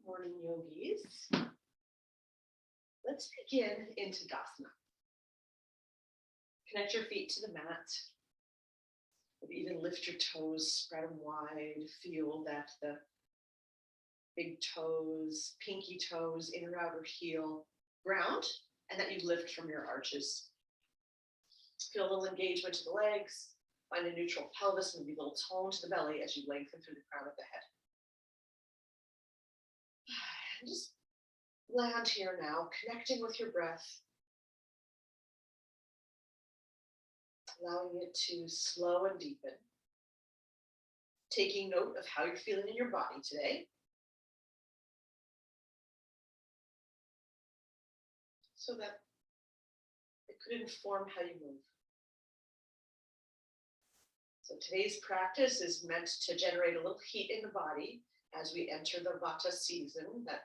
Morning yogis. Let's begin in Tadasana. Connect your feet to the mat. Maybe even lift your toes, spread them wide. Feel that the big toes, pinky toes, inner outer heel ground, and that you lift from your arches. Feel a little engagement to the legs. Find a neutral pelvis, maybe a little tone to the belly as you lengthen through the crown of the head. And just land here now, connecting with your breath. Allowing it to slow and deepen. Taking note of how you're feeling in your body today. So that it could inform how you move. So today's practice is meant to generate a little heat in the body as we enter the Vata season, that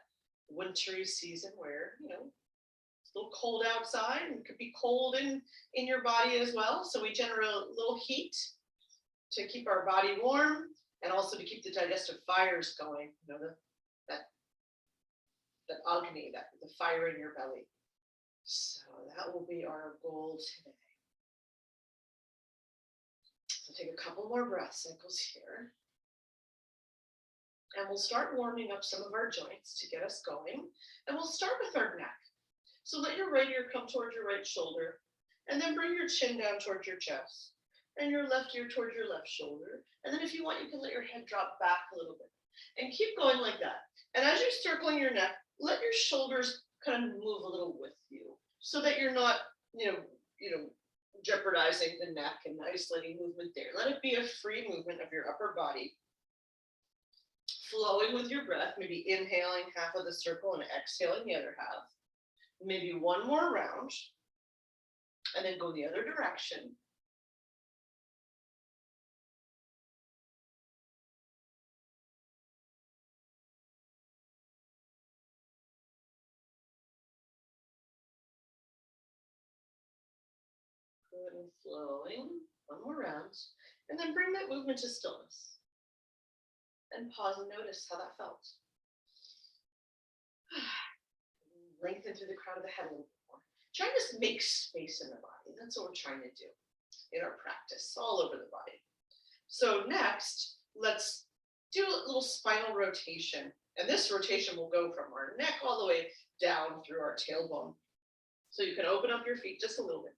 wintry season where, it's a little cold outside and it could be cold in your body as well. So we generate a little heat to keep our body warm and also to keep the digestive fires going, that agni, the fire in your belly. So that will be our goal today. So take a couple more breath cycles here. And we'll start warming up some of our joints to get us going. And we'll start with our neck. So let your right ear come toward your right shoulder, and then bring your chin down towards your chest, and your left ear toward your left shoulder. And then if you want, you can let your head drop back a little bit. And keep going like that. And as you're circling your neck, let your shoulders kind of move a little with you, so that you're not, jeopardizing the neck and isolating movement there. Let it be a free movement of your upper body. Flowing with your breath, maybe inhaling half of the circle and exhaling the other half. Maybe one more round, and then go the other direction. Good and flowing. One more round, and then bring that movement to stillness. And pause and notice how that felt. Lengthen through the crown of the head a little bit more. Try to just make space in the body. That's what we're trying to do in our practice, all over the body. So next, let's do a little spinal rotation. And this rotation will go from our neck all the way down through our tailbone. So you can open up your feet just a little bit.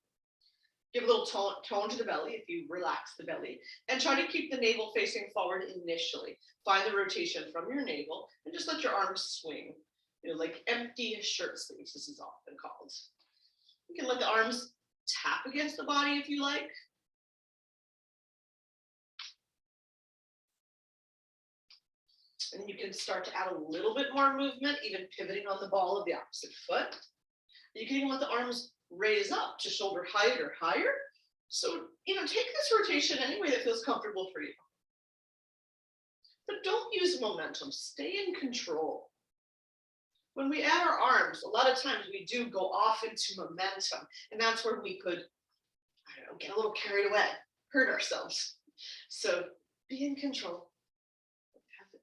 Give a little tone to the belly if you relax the belly. And try to keep the navel facing forward initially. Find the rotation from your navel and just let your arms swing. Like empty shirt sleeves, this is often called. You can let the arms tap against the body if you like. And then you can start to add a little bit more movement, even pivoting on the ball of the opposite foot. You can even let the arms raise up to shoulder height or higher. So, take this rotation any way that feels comfortable for you. But don't use momentum, stay in control. When we add our arms, a lot of times we do go off into momentum, and that's where we could, get a little carried away, hurt ourselves. So be in control.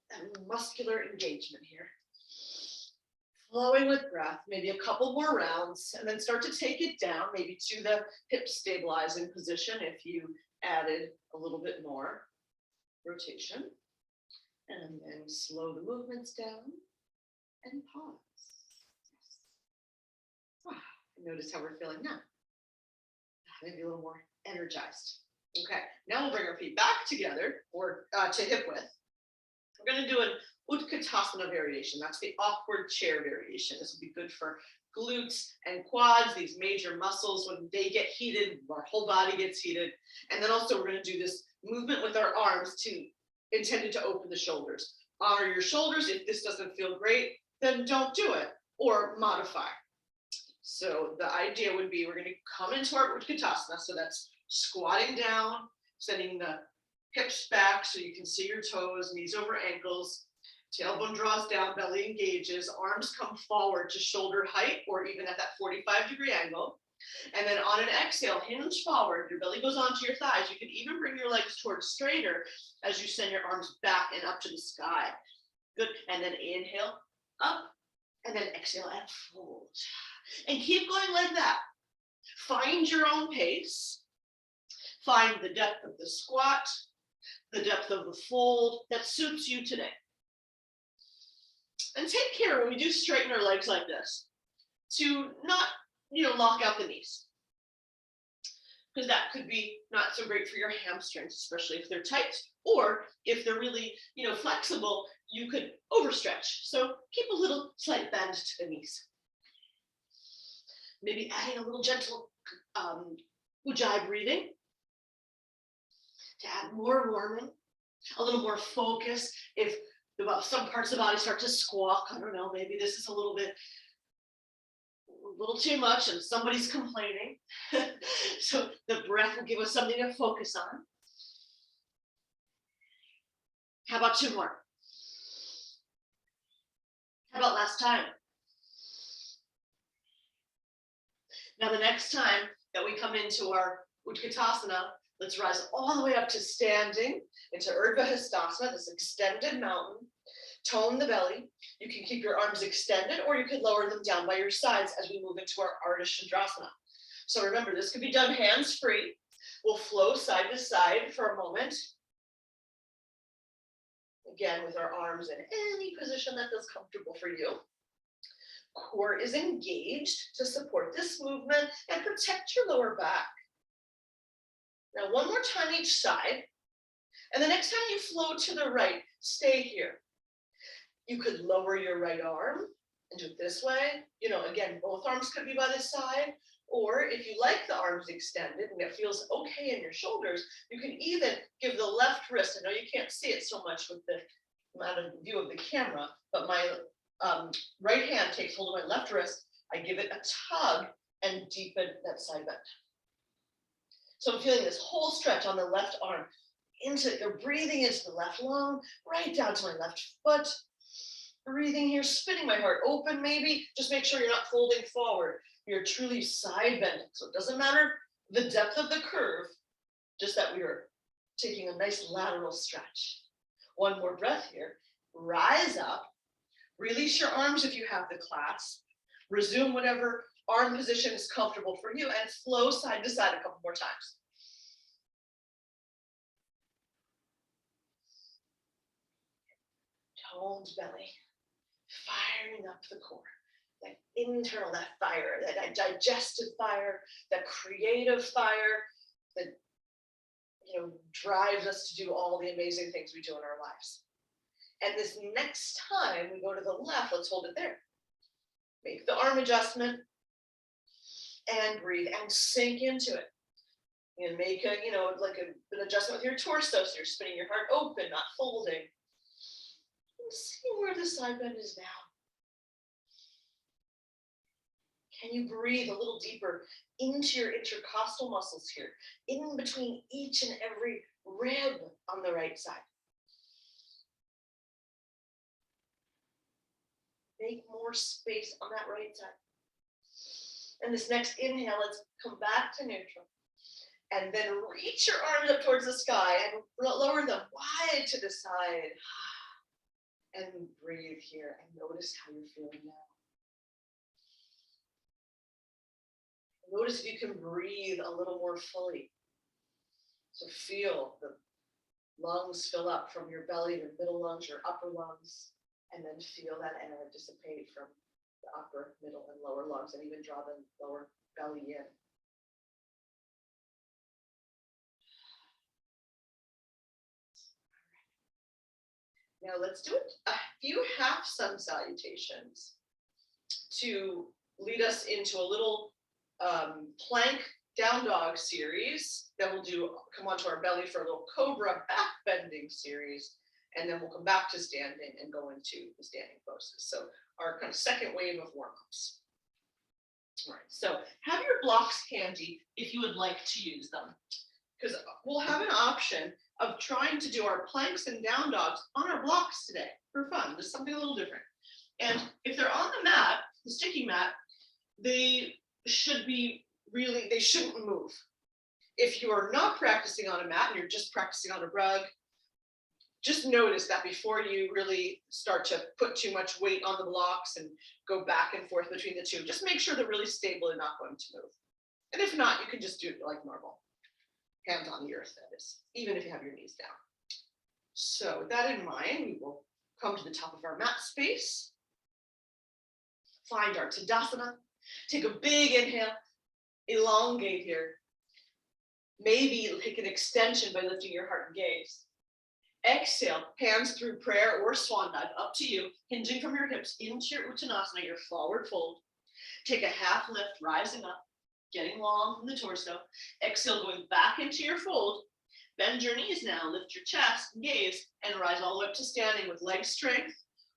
Have that muscular engagement here. Flowing with breath, maybe a couple more rounds, and then start to take it down, maybe to the hip stabilizing position if you added a little bit more rotation. And then slow the movements down and pause. Yes. Notice how we're feeling now. Maybe a little more energized. Okay, now we'll bring our feet back together or to hip width. We're going to do an Utkatasana variation. That's the awkward chair variation. This will be good for glutes and quads, these major muscles. When they get heated, our whole body gets heated. And then also we're going to do this movement with our arms intended to open the shoulders. Honor your shoulders. If this doesn't feel great, then don't do it or modify. So the idea would be we're going to come into our Utkatasana. So that's squatting down, sending the hips back so you can see your toes, knees over ankles. Tailbone draws down, belly engages, arms come forward to shoulder height or even at that 45-degree angle. And then on an exhale, hinge forward, your belly goes onto your thighs. You can even bring your legs towards straighter as you send your arms back and up to the sky. Good. And then inhale, up, and then exhale and fold. And keep going like that. Find your own pace. Find the depth of the squat, the depth of the fold that suits you today. And take care when we do straighten our legs like this to not, lock out the knees. Because that could be not so great for your hamstrings, especially if they're tight, or if they're really, flexible, you could overstretch. So keep a little slight bend to the knees. Maybe adding a little gentle ujjayi breathing to add more warming, a little more focus. If some parts of the body start to squawk, I don't know, maybe this is a little too much and somebody's complaining. So the breath will give us something to focus on. How about 2 more? How about last time? Now the next time that we come into our Utkatasana, let's rise all the way up to standing into Shalabhasana, this extended mountain. Tone the belly. You can keep your arms extended, or you can lower them down by your sides as we move into our Ardha Chandrasana. So remember, this could be done hands-free. We'll flow side to side for a moment. Again, with our arms in any position that feels comfortable for you. Core is engaged to support this movement and protect your lower back. Now, one more time each side. And the next time you flow to the right, stay here. You could lower your right arm and do it this way. Again, both arms could be by the side. Or if you like the arms extended and it feels okay in your shoulders, you can even give the left wrist. I know you can't see it so much with the amount of view of the camera, but my right hand takes hold of my left wrist. I give it a tug and deepen that side bend. So I'm feeling this whole stretch on the left arm. You're breathing into the left lung, right down to my left foot. Breathing here, spinning my heart open maybe. Just make sure you're not folding forward. You're truly side bending. So it doesn't matter the depth of the curve, just that we are taking a nice lateral stretch. One more breath here. Rise up. Release your arms if you have the clasp. Resume whatever arm position is comfortable for you and flow side to side a couple more times. Toned belly. Firing up the core, that internal, that fire, that digestive fire, that creative fire that drives us to do all the amazing things we do in our lives. And this next time we go to the left, let's hold it there. Make the arm adjustment and breathe and sink into it. And make an adjustment with your torso, so you're spinning your heart open, not folding. See where the side bend is now. Can you breathe a little deeper into your intercostal muscles here, in between each and every rib on the right side? Make more space on that right side. And this next inhale, let's come back to neutral. And then reach your arms up towards the sky and lower them wide to the side. And breathe here and notice how you're feeling now. Notice if you can breathe a little more fully. So feel the lungs fill up from your belly, your middle lungs, your upper lungs, and then feel that air dissipate from the upper, middle, and lower lungs, and even draw the lower belly in. Now let's do a few half sun salutations to lead us into a little plank down dog series. Then we'll come onto our belly for a little cobra back bending series. And then we'll come back to standing and go into the standing poses. So our kind of second wave of warm-ups. All right, so have your blocks handy if you would like to use them. Because we'll have an option of trying to do our planks and down dogs on our blocks today for fun. Just something a little different. And if they're on the mat, the sticky mat, they shouldn't move. If you're not practicing on a mat and you're just practicing on a rug, just notice that before you really start to put too much weight on the blocks and go back and forth between the two. Just make sure they're really stable and not going to move. And if not, you can just do it like normal. Hands on the earth, that is, even if you have your knees down. So with that in mind, we will come to the top of our mat space. Find our Tadasana. Take a big inhale. Elongate here. Maybe take an extension by lifting your heart and gaze. Exhale, hands through prayer or swan dive, up to you, hinging from your hips into your Uttanasana, your forward fold. Take a half lift, rising up, getting long from the torso. Exhale, going back into your fold. Bend your knees now, lift your chest, gaze, and rise all the way up to standing with leg strength,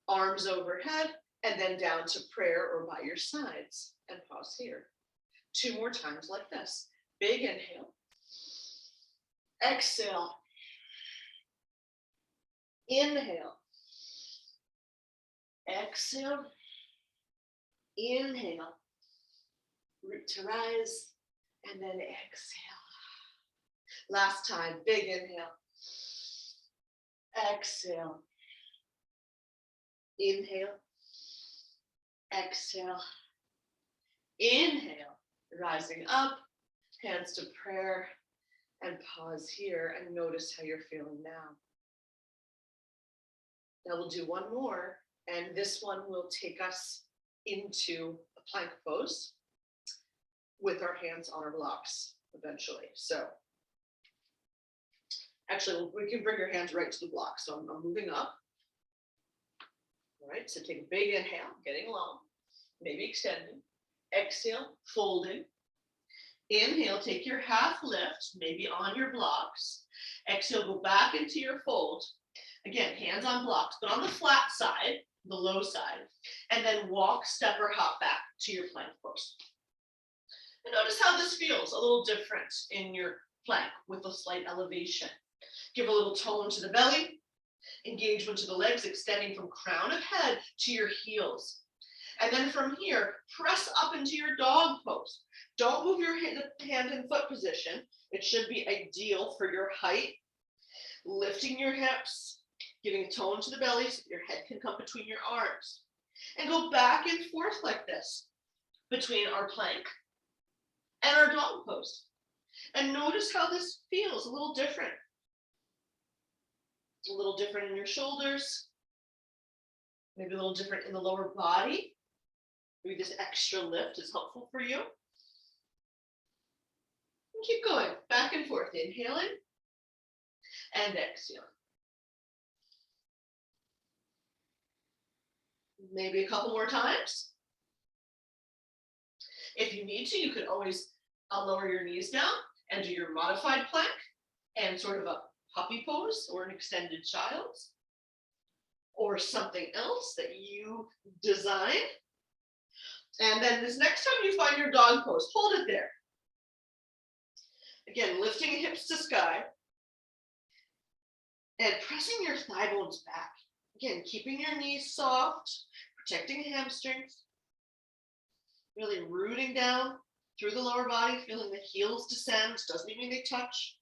arms overhead, and then down to prayer or by your sides. And pause here. 2 more times like this. Big inhale. Exhale. Inhale. Exhale. Inhale. Root to rise. And then exhale. Last time. Big inhale. Exhale. Inhale. Exhale. Inhale. Rising up. Hands to prayer. And pause here and notice how you're feeling now. Now we'll do one more, and this one will take us into a plank pose with our hands on our blocks eventually. So actually, we can bring your hands right to the block. So I'm moving up. All right, so take a big inhale, getting long, maybe extending. Exhale, folding. Inhale, take your half lift, maybe on your blocks. Exhale, go back into your fold. Again, hands on blocks, but on the flat side, the low side. And then walk, step, or hop back to your plank pose. And notice how this feels a little different in your plank with a slight elevation. Give a little tone to the belly, engagement to the legs, extending from crown of head to your heels. And then from here, press up into your dog pose. Don't move your hand and foot position. It should be ideal for your height. Lifting your hips, giving tone to the belly so your head can come between your arms. And go back and forth like this between our plank and our dog pose. And notice how this feels a little different. A little different in your shoulders. Maybe a little different in the lower body. Maybe this extra lift is helpful for you. And keep going, back and forth, inhaling and exhaling. Maybe a couple more times. If you need to, you could always lower your knees down and do your modified plank and sort of a puppy pose or an extended child's or something else that you design. And then this next time you find your dog pose, hold it there. Again, lifting hips to sky and pressing your thigh bones back. Again, keeping your knees soft, protecting hamstrings, really rooting down through the lower body, feeling the heels descend. Doesn't even mean they touch.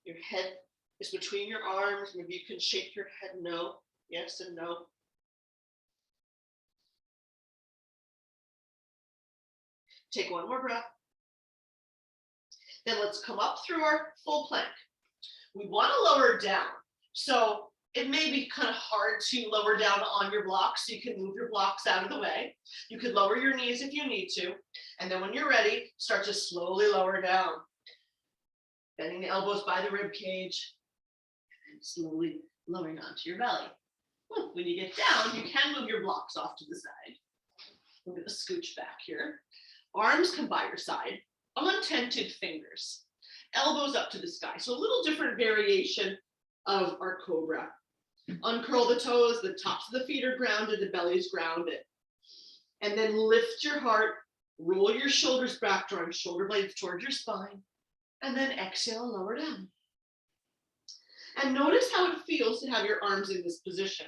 Your head is between your arms. Maybe you can shake your head no, yes and no. Take one more breath. Then let's come up through our full plank. We want to lower down. So it may be kind of hard to lower down on your blocks. So you can move your blocks out of the way. You could lower your knees if you need to. And then when you're ready, start to slowly lower down. Bending the elbows by the rib cage. And slowly lowering onto your belly. When you get down, you can move your blocks off to the side. We're going to scooch back here. Arms come by your side, untented fingers, elbows up to the sky. So a little different variation of our cobra. Uncurl the toes, the tops of the feet are grounded, the belly is grounded. And then lift your heart, roll your shoulders back, drawing shoulder blades towards your spine. And then exhale, lower down. And notice how it feels to have your arms in this position.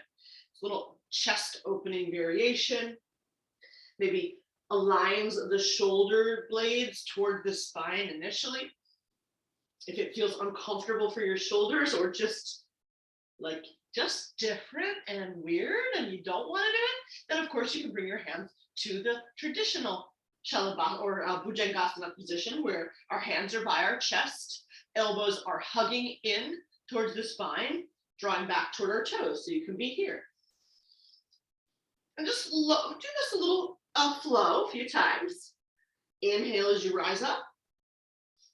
It's a little chest opening variation. Maybe aligns the shoulder blades toward the spine initially. If it feels uncomfortable for your shoulders or just like just different and weird and you don't want to do it, then of course you can bring your hands to the traditional Shalabhasana or Bhujangasana position where our hands are by our chest, elbows are hugging in towards the spine, drawing back toward our toes. So you can be here. And just do this a little flow a few times. Inhale as you rise up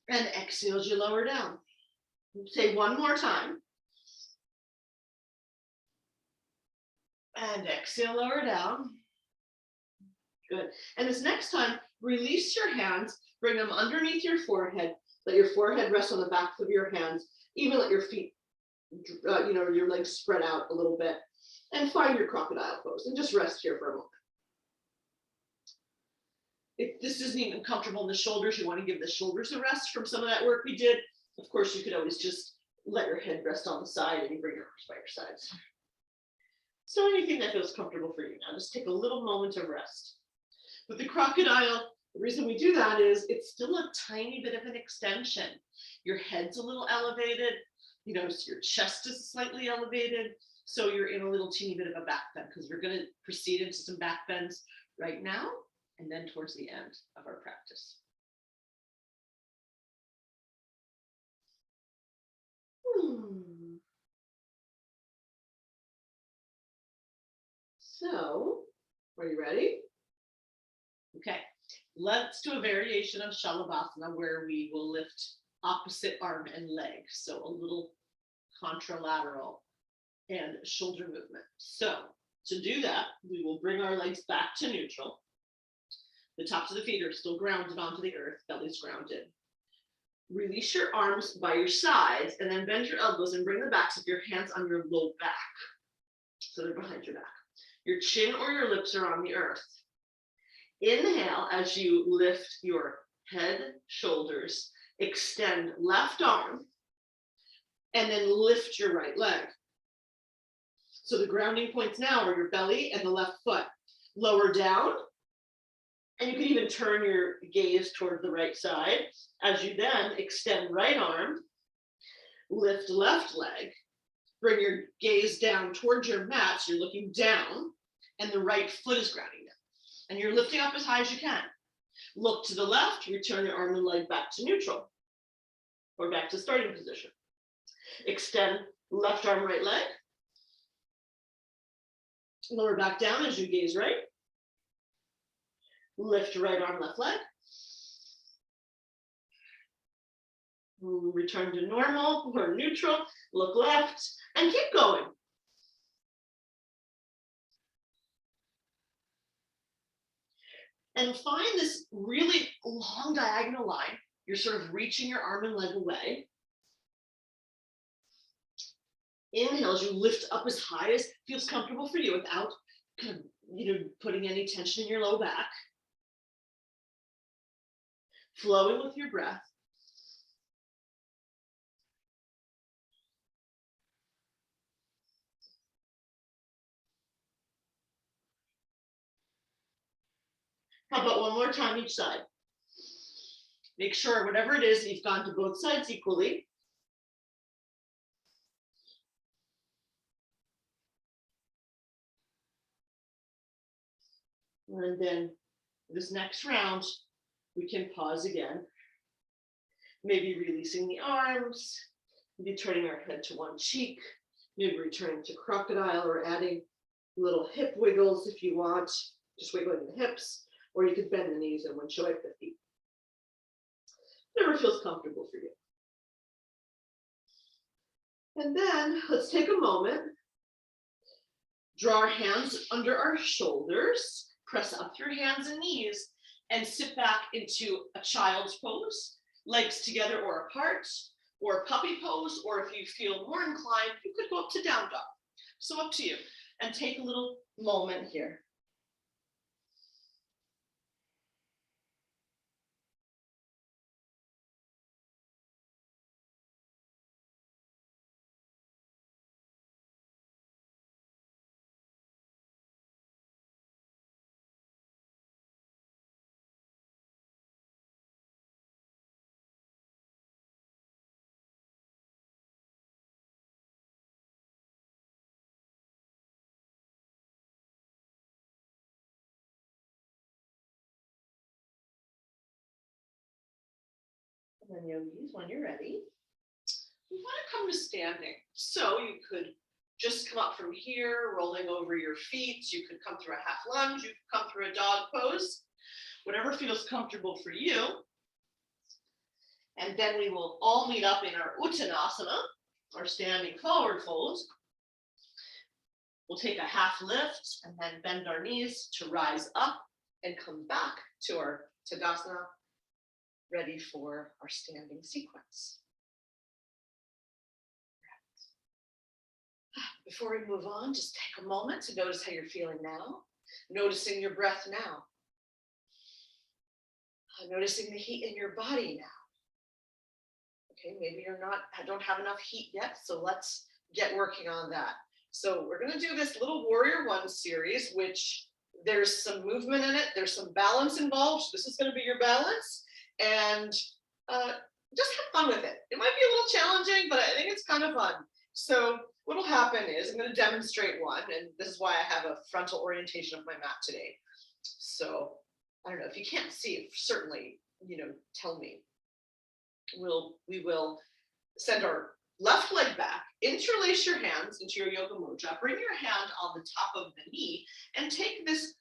and exhale as you lower down. Say one more time. And exhale, lower down. Good. And this next time, release your hands, bring them underneath your forehead. Let your forehead rest on the backs of your hands. Even let your feet, your legs spread out a little bit. And find your crocodile pose and just rest here for a moment. If this isn't even comfortable in the shoulders, you want to give the shoulders a rest from some of that work we did. Of course, you could always just let your head rest on the side and you bring your arms by your sides. So anything that feels comfortable for you now, just take a little moment of rest. With the crocodile, the reason we do that is it's still a tiny bit of an extension. Your head's a little elevated, so your chest is slightly elevated. So you're in a little teeny bit of a back bend because we're going to proceed into some back bends right now and then towards the end of our practice. So, are you ready? Okay, let's do a variation of Shalabhasana where we will lift opposite arm and leg. So a little contralateral and shoulder movement. So to do that, we will bring our legs back to neutral. The tops of the feet are still grounded onto the earth, belly's grounded. Release your arms by your sides and then bend your elbows and bring the backs of your hands on your low back. So they're behind your back. Your chin or your lips are on the earth. Inhale as you lift your head, shoulders, extend left arm, and then lift your right leg. So the grounding points now are your belly and the left foot. Lower down, and you can even turn your gaze toward the right side as you then extend right arm, lift left leg, bring your gaze down towards your mat, so you're looking down, and the right foot is grounding down. And you're lifting up as high as you can. Look to the left, return your arm and leg back to neutral, or back to starting position. Extend left arm, right leg. Lower back down as you gaze right. Lift right arm, left leg. Return to normal or neutral. Look left and keep going. And find this really long diagonal line. You're sort of reaching your arm and leg away. Inhale as you lift up as high as feels comfortable for you without kind of, putting any tension in your low back. Flowing with your breath. How about one more time each side? Make sure whatever it is, you've gone to both sides equally. And then this next round, we can pause again. Maybe releasing the arms, maybe turning our head to one cheek, maybe returning to crocodile or adding little hip wiggles if you want, just wiggling the hips, or you could bend the knees and windshield wipe the feet. Whatever feels comfortable for you. And then let's take a moment, draw our hands under our shoulders, press up through hands and knees, and sit back into a child's pose, legs together or apart, or puppy pose, or if you feel more inclined, you could go up to down dog. So up to you. And take a little moment here. then yogis, when you're ready, we want to come to standing. So you could just come up from here, rolling over your feet. You could come through a half lunge. You could come through a dog pose, whatever feels comfortable for you. And then we will all meet up in our Uttanasana, our standing forward fold. We'll take a half lift and then bend our knees to rise up and come back to our Tadasana, ready for our standing sequence. Before we move on, just take a moment to notice how you're feeling now, noticing your breath now, noticing the heat in your body now. Okay, maybe don't have enough heat yet, so let's get working on that. So we're going to do this little Warrior One series, which there's some movement in it, there's some balance involved. So this is going to be your balance, and just have fun with it. It might be a little challenging, but I think it's kind of fun. So what will happen is I'm going to demonstrate one, and this is why I have a frontal orientation of my mat today. So I don't know if you can't see it, certainly, tell me. We will send our left leg back, interlace your hands into your yoga mudra, bring your hand on the top of the knee, and take this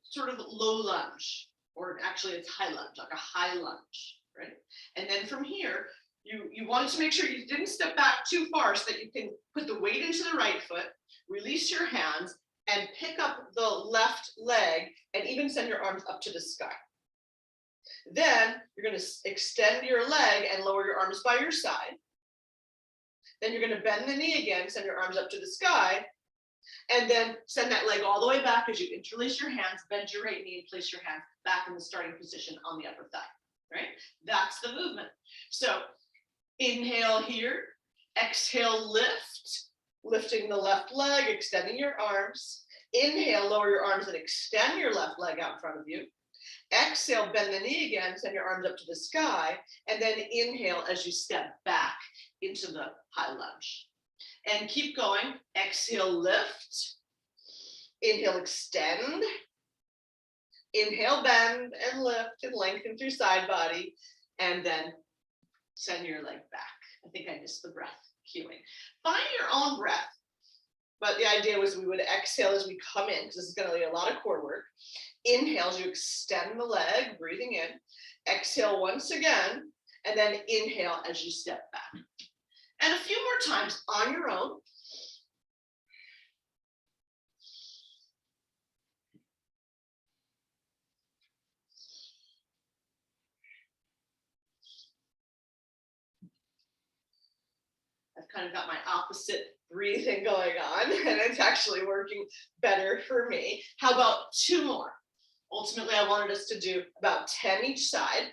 sort of low lunge, or actually it's high lunge, like a high lunge, right? And then from here, you wanted to make sure you didn't step back too far so that you can put the weight into the right foot, release your hands, and pick up the left leg, and even send your arms up to the sky. Then you're going to extend your leg and lower your arms by your side. Then you're going to bend the knee again, send your arms up to the sky, and then send that leg all the way back as you interlace your hands, bend your right knee, and place your hand back in the starting position on the upper thigh, right? That's the movement. So inhale here, exhale, lift, lifting the left leg, extending your arms. Inhale, lower your arms and extend your left leg out in front of you. Exhale, bend the knee again, send your arms up to the sky, and then inhale as you step back into the high lunge. And keep going. Exhale, lift. Inhale, extend. Inhale, bend and lift and lengthen through side body, and then send your leg back. I think I missed the breath cueing. Find your own breath. But the idea was we would exhale as we come in, because this is going to be a lot of core work. Inhale as you extend the leg, breathing in. Exhale once again, and then inhale as you step back. And a few more times on your own. I've kind of got my opposite breathing going on, and it's actually working better for me. How about 2 more? Ultimately, I wanted us to do about 10 each side.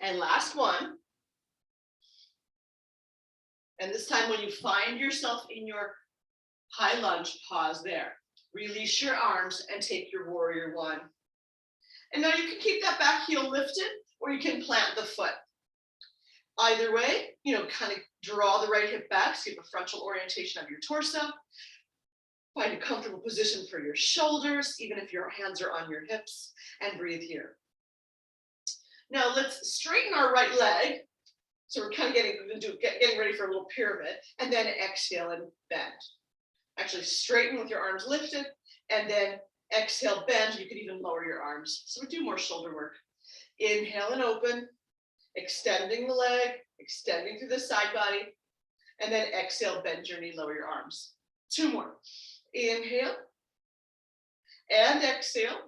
And last one. And this time when you find yourself in your high lunge, pause there. Release your arms and take your Warrior One. And now you can keep that back heel lifted, or you can plant the foot. Either way, kind of draw the right hip back so you have a frontal orientation of your torso. Find a comfortable position for your shoulders, even if your hands are on your hips, and breathe here. Now let's straighten our right leg. So we're kind of getting ready for a little pyramid, and then exhale and bend. Actually straighten with your arms lifted, and then exhale, bend. You could even lower your arms. So we do more shoulder work. Inhale and open, extending the leg, extending through the side body, and then exhale, bend your knee, lower your arms. 2 more. Inhale and exhale,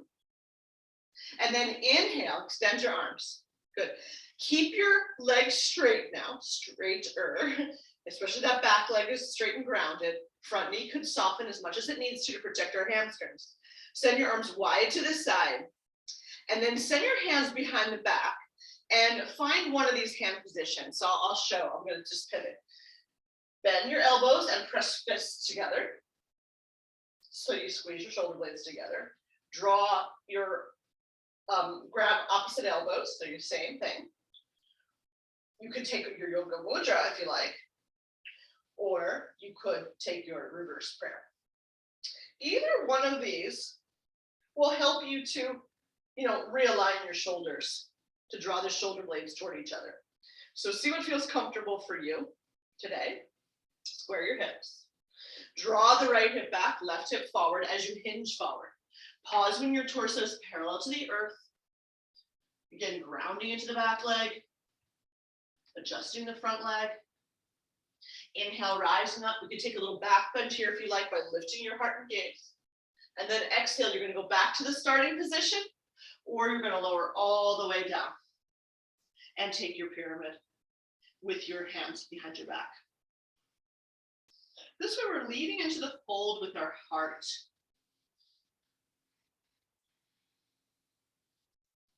and then inhale, extend your arms. Good. Keep your legs straight now, straighter, especially that back leg is straight and grounded. Front knee could soften as much as it needs to protect our hamstrings. Send your arms wide to the side, and then send your hands behind the back and find one of these hand positions. So I'll show, I'm going to just pivot. Bend your elbows and press fists together. So you squeeze your shoulder blades together. Draw your, grab opposite elbows, so your same thing. You could take your yoga mudra if you like, or you could take your reverse prayer. Either one of these will help you to realign your shoulders to draw the shoulder blades toward each other. So see what feels comfortable for you today. Square your hips. Draw the right hip back, left hip forward as you hinge forward. Pause when your torso is parallel to the earth. Again, grounding into the back leg, adjusting the front leg. Inhale, rising up. We can take a little back bend here if you like by lifting your heart and gaze. And then exhale, you're going to go back to the starting position, or you're going to lower all the way down and take your pyramid with your hands behind your back. This way we're leading into the fold with our heart.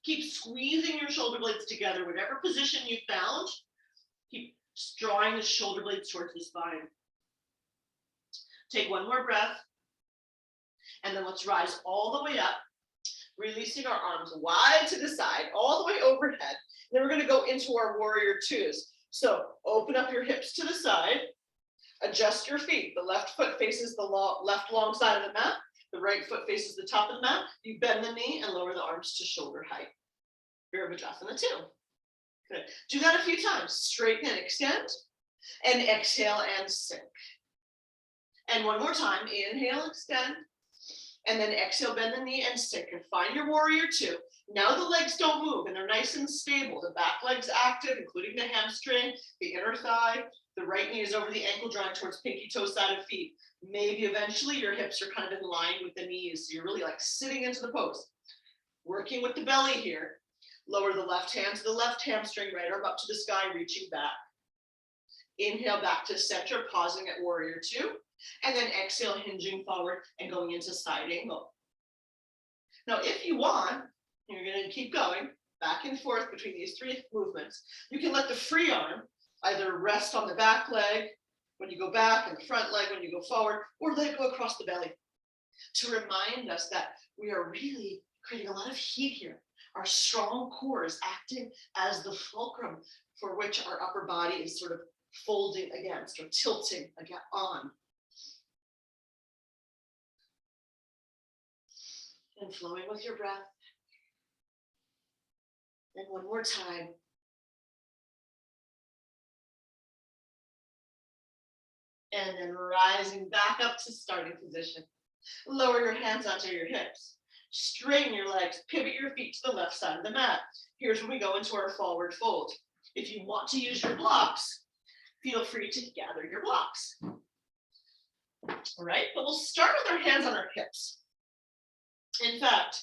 Keep squeezing your shoulder blades together, whatever position you found. Keep drawing the shoulder blades towards the spine. Take one more breath. And then let's rise all the way up, releasing our arms wide to the side, all the way overhead. And then we're going to go into our warrior twos. So open up your hips to the side, adjust your feet. The left foot faces the left long side of the mat. The right foot faces the top of the mat. You bend the knee and lower the arms to shoulder height. Virabhadrasana 2. Good. Do that a few times. Straighten and extend, and exhale and sink. And one more time. Inhale, extend, and then exhale, bend the knee and sink. And find your warrior 2. Now the legs don't move and they're nice and stable. The back leg's active, including the hamstring, the inner thigh. The right knee is over the ankle, drawing towards pinky toe side of feet. Maybe eventually your hips are kind of in line with the knees. So you're really like sitting into the pose. Working with the belly here. Lower the left hand to the left hamstring, right arm up to the sky, reaching back. Inhale back to center, pausing at warrior 2. And then exhale, hinging forward and going into side angle. Now, if you want, you're going to keep going back and forth between these 3 movements. You can let the free arm either rest on the back leg when you go back and the front leg when you go forward, or let it go across the belly to remind us that we are really creating a lot of heat here. Our strong core is acting as the fulcrum for which our upper body is sort of folding against or tilting again on. And flowing with your breath. And one more time. And then rising back up to starting position. Lower your hands onto your hips. Straighten your legs, pivot your feet to the left side of the mat. Here's when we go into our forward fold. If you want to use your blocks, feel free to gather your blocks. All right, but we'll start with our hands on our hips. In fact,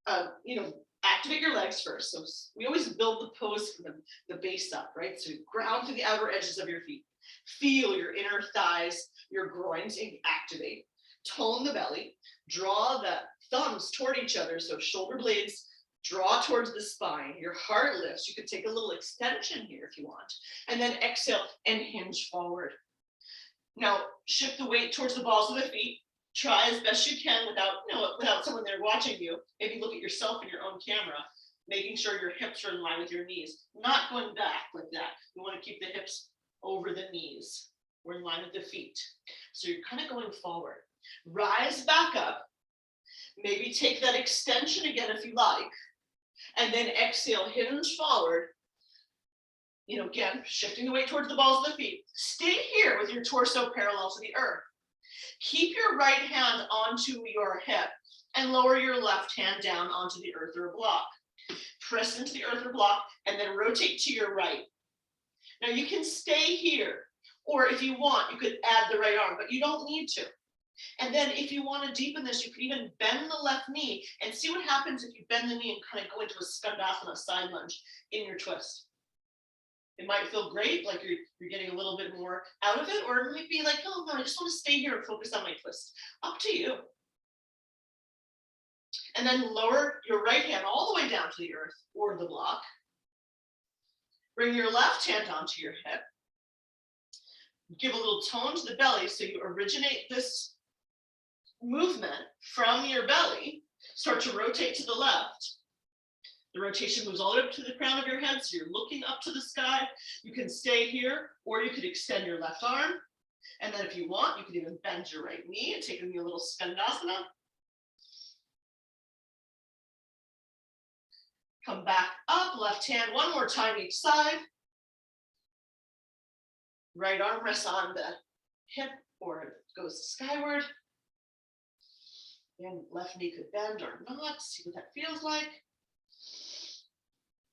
activate your legs first. So we always build the pose from the base up, right? So ground through the outer edges of your feet. Feel your inner thighs, your groins activate. Tone the belly. Draw the thumbs toward each other. So shoulder blades draw towards the spine. Your heart lifts. You could take a little extension here if you want. And then exhale and hinge forward. Now shift the weight towards the balls of the feet. Try as best you can without someone there watching you. Maybe look at yourself in your own camera, making sure your hips are in line with your knees. Not going back like that. We want to keep the hips over the knees. We're in line with the feet. So you're kind of going forward. Rise back up. Maybe take that extension again if you like. And then exhale, hinge forward. Again, shifting the weight towards the balls of the feet. Stay here with your torso parallel to the earth. Keep your right hand onto your hip and lower your left hand down onto the earth or block. Press into the earth or block and then rotate to your right. Now you can stay here, or if you want, you could add the right arm, but you don't need to. And then if you want to deepen this, you could even bend the left knee and see what happens if you bend the knee and kind of go into a Tadasana side lunge in your twist. It might feel great, like you're getting a little bit more out of it, or it might be like, oh no, I just want to stay here and focus on my twist. Up to you. And then lower your right hand all the way down to the earth or the block. Bring your left hand onto your hip. Give a little tone to the belly so you originate this movement from your belly. Start to rotate to the left. The rotation moves all the way up to the crown of your head, so you're looking up to the sky. You can stay here, or you could extend your left arm. And then if you want, you could even bend your right knee and take a little Tadasana. Come back up, left hand, one more time each side. Right arm rests on the hip or it goes skyward. And left knee could bend or not. See what that feels like.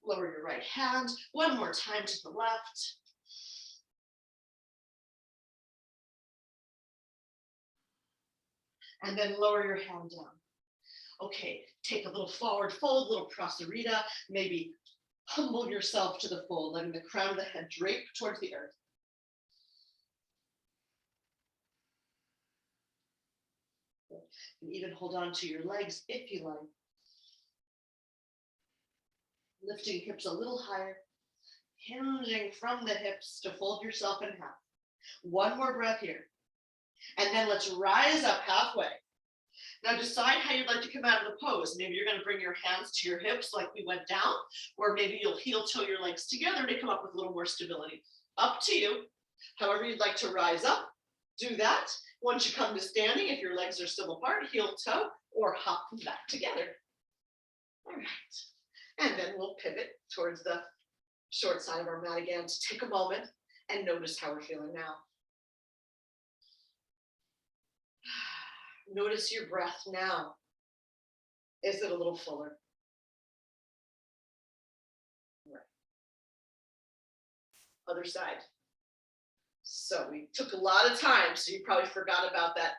Lower your right hand. One more time to the left. And then lower your hand down. Okay, take a little forward fold, little prasarita, maybe humble yourself to the fold, letting the crown of the head drape towards the earth. And even hold on to your legs if you like. Lifting hips a little higher, hinging from the hips to fold yourself in half. One more breath here. And then let's rise up halfway. Now decide how you'd like to come out of the pose. Maybe you're going to bring your hands to your hips like we went down, or maybe you'll heel toe your legs together to come up with a little more stability. Up to you. However you'd like to rise up, do that. Once you come to standing, if your legs are still apart, heel toe or hop them back together. All right. And then we'll pivot towards the short side of our mat again to take a moment and notice how we're feeling now. Notice your breath now. Is it a little fuller? Right. Other side. So we took a lot of time, so you probably forgot about that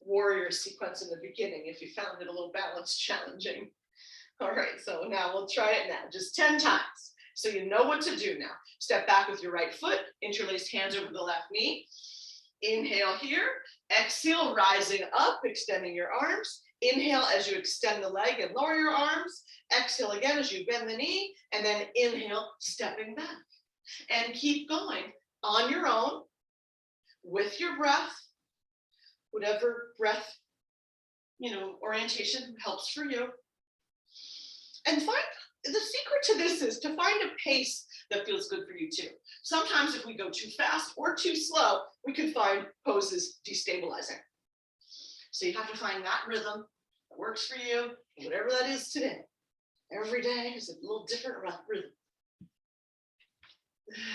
warrior sequence in the beginning if you found it a little balance challenging. All right, so now we'll try it now, just 10 times. So you know what to do now. Step back with your right foot, interlace hands over the left knee. Inhale here, exhale, rising up, extending your arms. Inhale as you extend the leg and lower your arms. Exhale again as you bend the knee, and then inhale, stepping back. And keep going on your own with your breath, whatever breath, orientation helps for you. And the secret to this is to find a pace that feels good for you too. Sometimes if we go too fast or too slow, we can find poses destabilizing. So you have to find that rhythm that works for you, whatever that is today. Every day is a little different rhythm.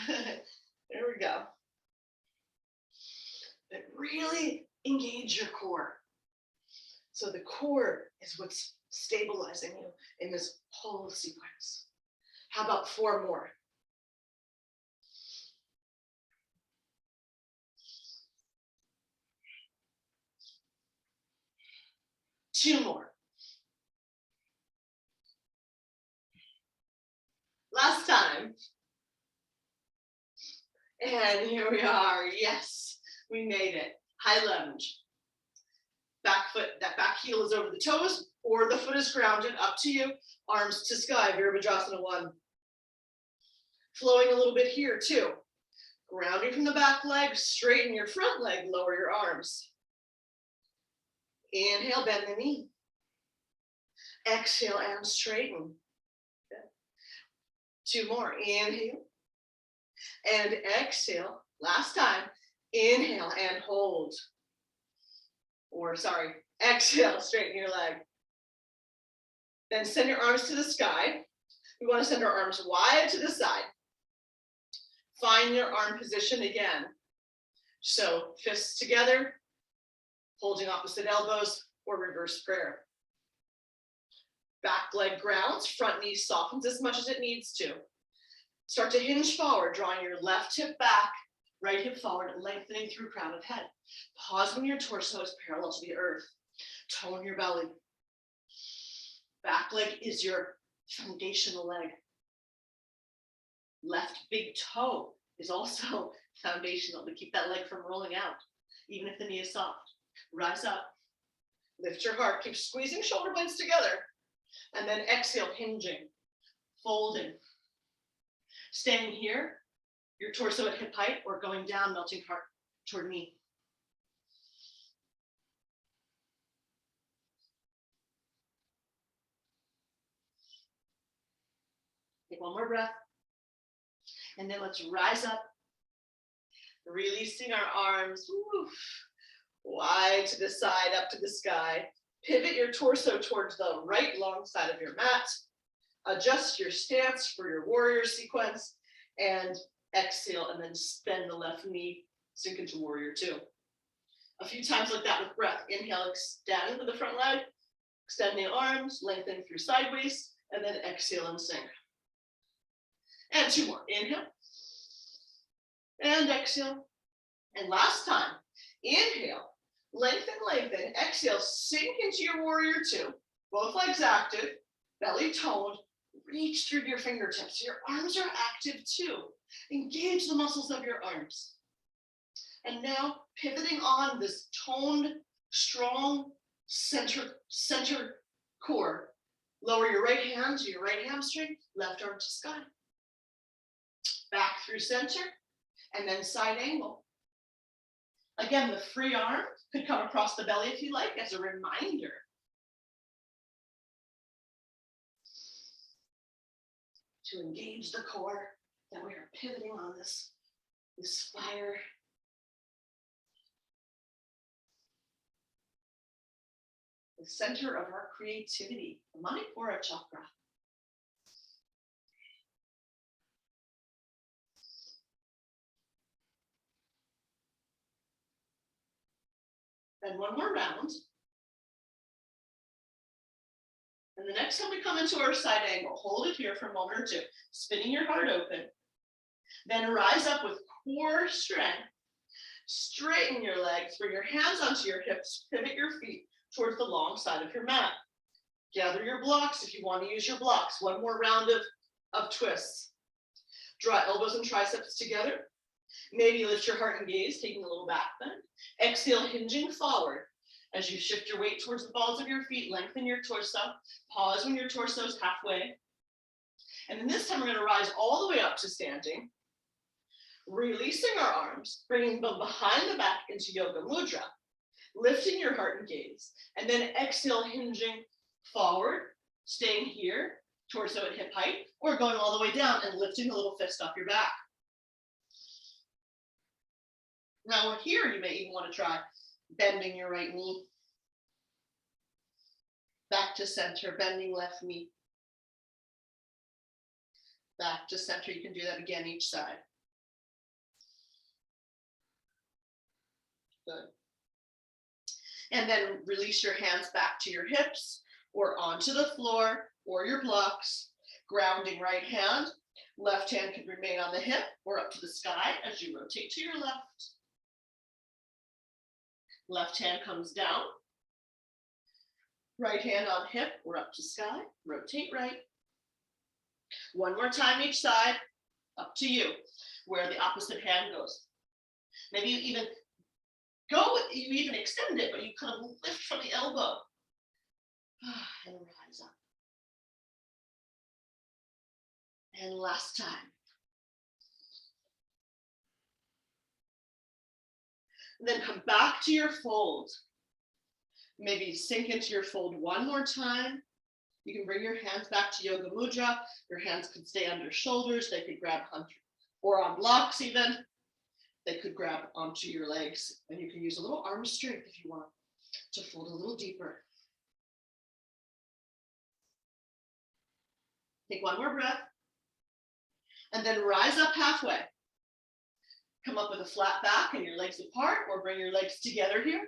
There we go. But really engage your core. So the core is what's stabilizing you in this whole sequence. How about 4 more? Two more. Last time. And here we are. Yes, we made it. High lunge. Back foot, that back heel is over the toes, or the foot is grounded, up to you. Arms to sky, Virabhadrasana 1. Flowing a little bit here too. Grounding from the back leg, straighten your front leg, lower your arms. Inhale, bend the knee. Exhale and straighten. Good. 2 more. Inhale and exhale. Last time. Inhale and hold. Exhale, straighten your leg. Then send your arms to the sky. We want to send our arms wide to the side. Find your arm position again. So fists together, holding opposite elbows, or reverse prayer. Back leg grounds, front knee softens as much as it needs to. Start to hinge forward, drawing your left hip back, right hip forward, lengthening through crown of head. Pause when your torso is parallel to the earth. Tone your belly. Back leg is your foundational leg. Left big toe is also foundational to keep that leg from rolling out, even if the knee is soft. Rise up, lift your heart, keep squeezing shoulder blades together, and then exhale, hinging, folding. Staying here, your torso at hip height, or going down, melting heart toward knee. Take 1 more breath. And then let's rise up, releasing our arms wide to the side, up to the sky. Pivot your torso towards the right long side of your mat. adjust your stance for your warrior sequence, and exhale, and then bend the left knee, sink into warrior two. A few times like that with breath. Inhale, extend with the front leg, extend the arms, lengthen through sideways, and then exhale and sink. And two more. Inhale, and exhale. And last time, inhale, lengthen, lengthen, exhale, sink into your warrior two, both legs active, belly toned, reach through your fingertips. Your arms are active too. Engage the muscles of your arms. And now pivoting on this toned, strong center core. Lower your right hand to your right hamstring, left arm to sky. Back through center, and then side angle. Again, the free arm could come across the belly if you like, as a reminder. To engage the core, that we are pivoting on this fire. The center of our creativity, the Manipura chakra. And one more round. And the next time we come into our side angle, hold it here for a moment or two, spinning your heart open. Then rise up with core strength. Straighten your legs, bring your hands onto your hips, pivot your feet towards the long side of your mat. Gather your blocks if you want to use your blocks. One more round of twists. Draw elbows and triceps together. Maybe lift your heart and gaze, taking a little back bend. Exhale, hinging forward. As you shift your weight towards the balls of your feet, lengthen your torso. Pause when your torso is halfway. And then this time we're going to rise all the way up to standing. Releasing our arms, bringing them behind the back into Yoga Mudra. Lifting your heart and gaze. And then exhale, hinging forward, staying here, torso at hip height, or going all the way down and lifting a little fist off your back. Now here, you may even want to try bending your right knee. Back to center, bending left knee. Back to center, you can do that again each side. Good. And then release your hands back to your hips or onto the floor or your blocks. Grounding right hand. Left hand can remain on the hip or up to the sky as you rotate to your left. Left hand comes down. Right hand on hip or up to sky. Rotate right. One more time each side. Up to you, where the opposite hand goes. Maybe you even extend it, but you kind of lift from the elbow. And rise up. And last time. And then come back to your fold. Maybe sink into your fold one more time. You can bring your hands back to Yoga Mudra. Your hands could stay under shoulders. They could grab onto, or on blocks even. They could grab onto your legs. And you can use a little arm strength if you want to fold a little deeper. Take one more breath. And then rise up halfway. Come up with a flat back and your legs apart, or bring your legs together here.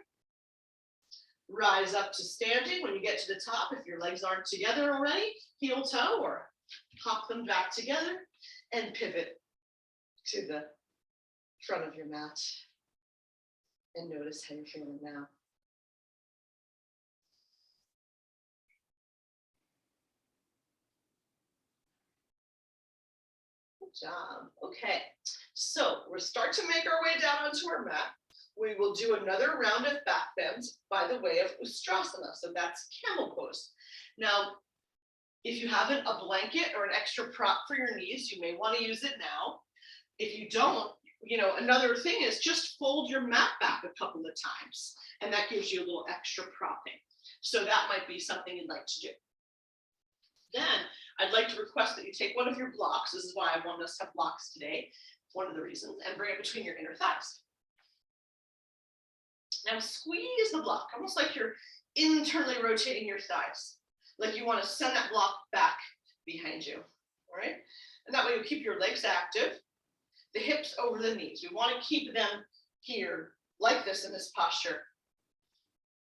Rise up to standing. When you get to the top, if your legs aren't together already, heel toe or hop them back together and pivot to the front of your mat. And notice how you're feeling now. Good job. Okay, so we'll start to make our way down onto our mat. We will do another round of back bends by the way of Ustrasana. So that's Camel Pose. Now, if you have a blanket or an extra prop for your knees, you may want to use it now. If you don't, another thing is just fold your mat back a couple of times, and that gives you a little extra propping. So that might be something you'd like to do. Then I'd like to request that you take one of your blocks. This is why I want us to have blocks today. One of the reasons, and bring it between your inner thighs. Now squeeze the block, almost like you're internally rotating your thighs. Like you want to send that block back behind you. All right. And that way you keep your legs active, the hips over the knees. We want to keep them here like this in this posture.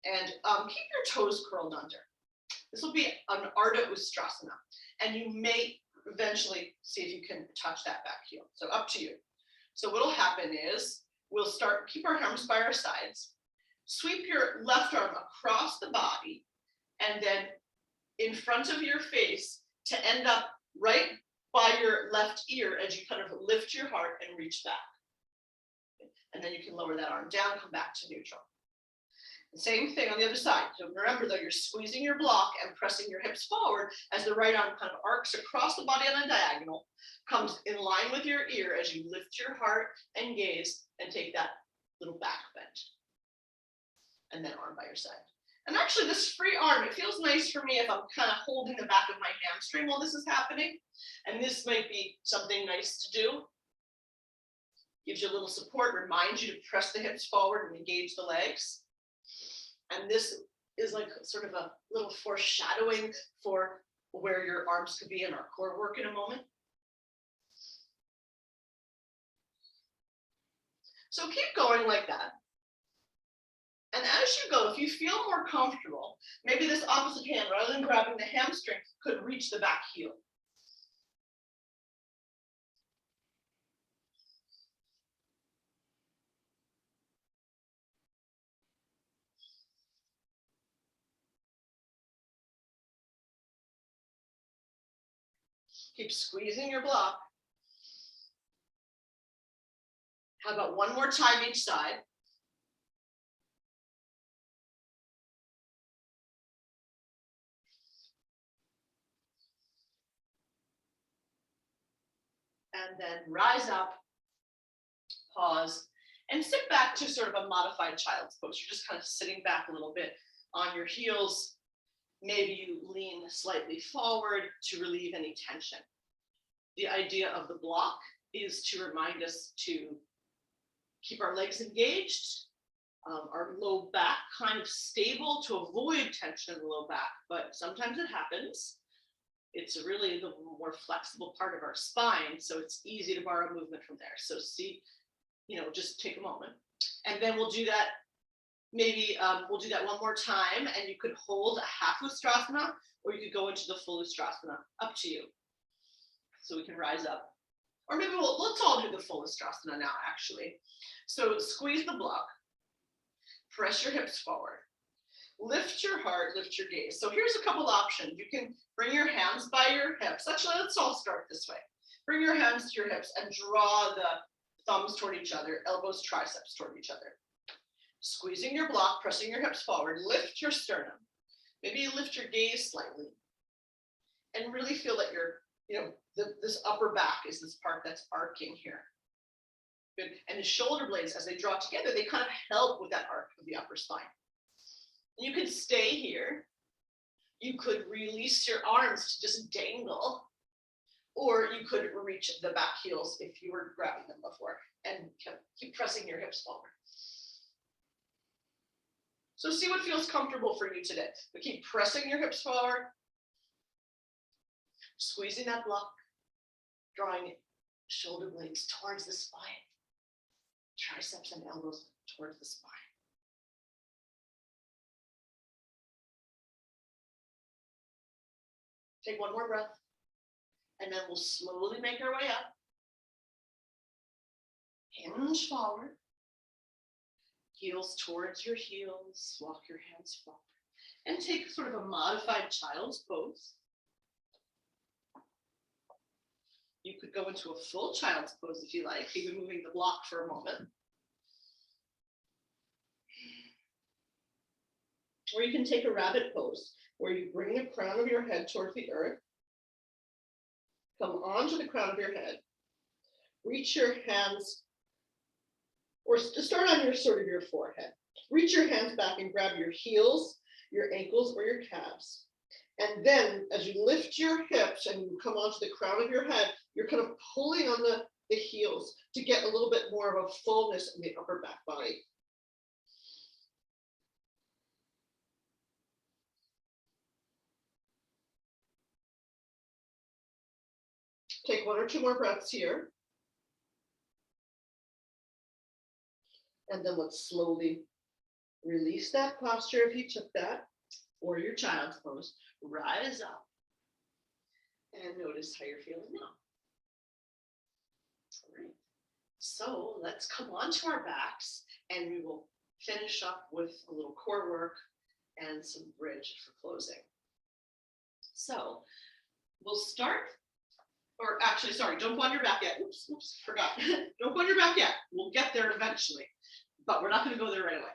And keep your toes curled under. This will be an Ardha Ustrasana. And you may eventually see if you can touch that back heel. So up to you. So what will happen is we'll start, keep our arms by our sides, sweep your left arm across the body, and then in front of your face to end up right by your left ear as you kind of lift your heart and reach back. And then you can lower that arm down, come back to neutral. The same thing on the other side. So remember though, you're squeezing your block and pressing your hips forward as the right arm kind of arcs across the body on a diagonal, comes in line with your ear as you lift your heart and gaze and take that little back bend. And then arm by your side. And actually this free arm, it feels nice for me if I'm kind of holding the back of my hamstring while this is happening. And this might be something nice to do. Gives you a little support, reminds you to press the hips forward and engage the legs. And this is like sort of a little foreshadowing for where your arms could be in our core work in a moment. So keep going like that. And as you go, if you feel more comfortable, maybe this opposite hand, rather than grabbing the hamstring, could reach the back heel. Keep squeezing your block. How about one more time each side? And then rise up, pause, and sit back to sort of a modified child's pose. You're just kind of sitting back a little bit on your heels. Maybe you lean slightly forward to relieve any tension. The idea of the block is to remind us to keep our legs engaged, our low back kind of stable to avoid tension in the low back, but sometimes it happens. It's really the more flexible part of our spine, so it's easy to borrow movement from there. So see, just take a moment. And then we'll do that, maybe we'll do that one more time, and you could hold a half Ustrasana, or you could go into the full Ustrasana, up to you. So we can rise up. Or maybe let's all do the full Ustrasana now, actually. So squeeze the block, press your hips forward, lift your heart, lift your gaze. So here's a couple options. You can bring your hands by your hips. Actually, let's all start this way. Bring your hands to your hips and draw the thumbs toward each other, elbows, triceps toward each other. Squeezing your block, pressing your hips forward, lift your sternum. Maybe you lift your gaze slightly and really feel that this upper back is this part that's arcing here. Good. And the shoulder blades, as they draw together, they kind of help with that arc of the upper spine. You could stay here. You could release your arms to just dangle, or you could reach the back heels if you were grabbing them before and keep pressing your hips forward. So see what feels comfortable for you today. But keep pressing your hips forward, squeezing that block, drawing shoulder blades towards the spine, triceps and elbows towards the spine. Take one more breath, and then we'll slowly make our way up. Hinge forward, heels towards your heels, walk your hands forward, and take sort of a modified child's pose. You could go into a full child's pose if you like, even moving the block for a moment. Or you can take a rabbit pose, where you bring the crown of your head towards the earth, come onto the crown of your head, reach your hands, or start on your forehead. Reach your hands back and grab your heels, your ankles, or your calves. And then as you lift your hips and you come onto the crown of your head, you're kind of pulling on the heels to get a little bit more of a fullness in the upper back body. Take 1 or 2 more breaths here. And then let's slowly release that posture if you took that, or your child's pose. Rise up and notice how you're feeling now. All right. So let's come onto our backs and we will finish up with a little core work and some bridge for closing. So we'll start, or actually, sorry, don't go on your back yet. Oops, forgot. Don't go on your back yet. We'll get there eventually, but we're not going to go there right away.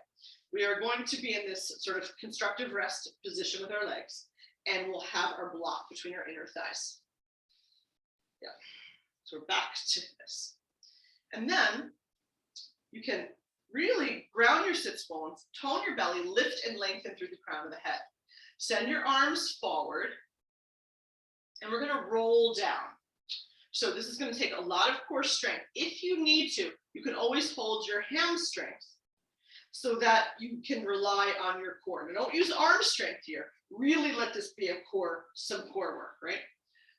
We are going to be in this sort of constructive rest position with our legs, and we'll have our block between our inner thighs. Yeah, so we're back to this. And then you can really ground your sits bones, tone your belly, lift and lengthen through the crown of the head. Send your arms forward, and we're going to roll down. So this is going to take a lot of core strength. If you need to, you can always hold your hamstrings so that you can rely on your core. Now, don't use arm strength here. Really let this be some core work, right?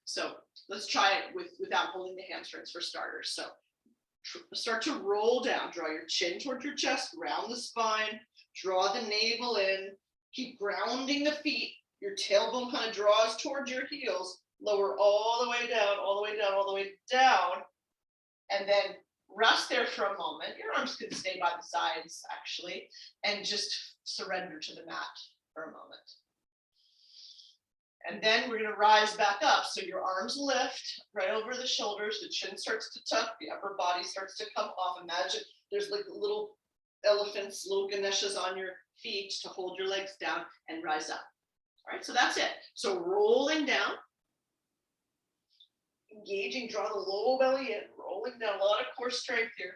So let's try it without holding the hamstrings for starters. So start to roll down. Draw your chin towards your chest, round the spine, draw the navel in, keep grounding the feet. Your tailbone kind of draws towards your heels. Lower all the way down, all the way down, all the way down. And then rest there for a moment. Your arms can stay by the sides, actually, and just surrender to the mat for a moment. And then we're going to rise back up. So your arms lift right over the shoulders. The chin starts to tuck. The upper body starts to come off. Imagine there's like little elephants, little Ganeshas on your feet to hold your legs down and rise up. All right, so that's it. So rolling down. Engaging, draw the low belly in, rolling down, a lot of core strength here.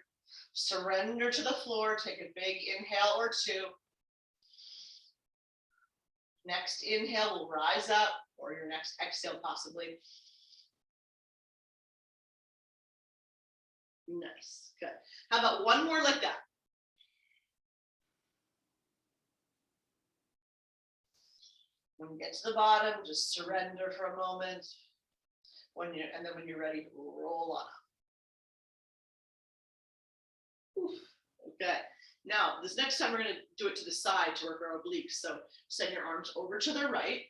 Surrender to the floor, take a big inhale or two. Next inhale will rise up, or your next exhale possibly. Nice, good. How about one more like that? When you get to the bottom, just surrender for a moment. And then when you're ready, roll on up. Oof. Okay. Now, this next time we're going to do it to the side to work our obliques. So send your arms over to the right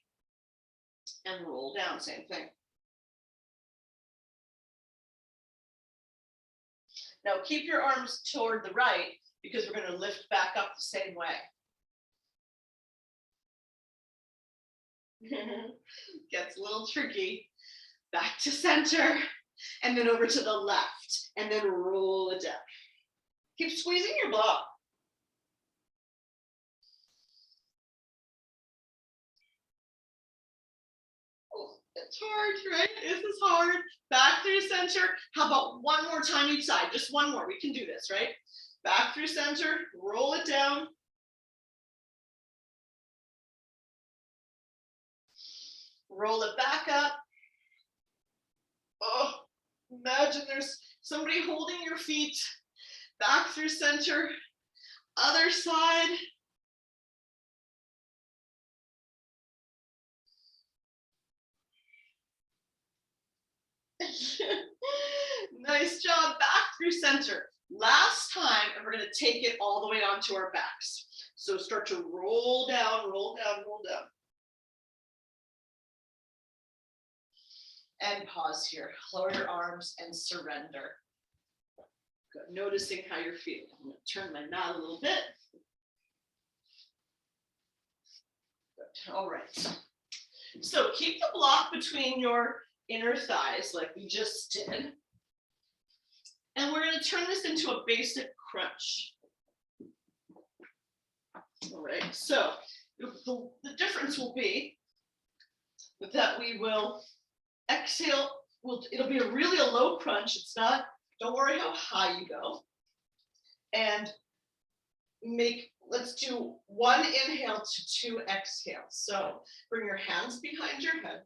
and roll down. Same thing. Now keep your arms toward the right because we're going to lift back up the same way. Gets a little tricky. Back to center, and then over to the left, and then roll it down. Keep squeezing your block. Oh, it's hard, right? This is hard. Back through center. How about one more time each side? Just one more. We can do this, right? Back through center, roll it down. Roll it back up. Oh, imagine there's somebody holding your feet. Back through center. Other side. Nice job. Back through center. Last time, and we're going to take it all the way onto our backs. So start to roll down, roll down, roll down. And pause here. Lower your arms and surrender. Good. Noticing how you're feeling. I'm going to turn my mat a little bit. Good. All right. So keep the block between your inner thighs like we just did. And we're going to turn this into a basic crunch. All right. So the difference will be that we will exhale. It'll be really a low crunch. It's not, don't worry how high you go. And let's do one inhale to 2 exhales. So bring your hands behind your head.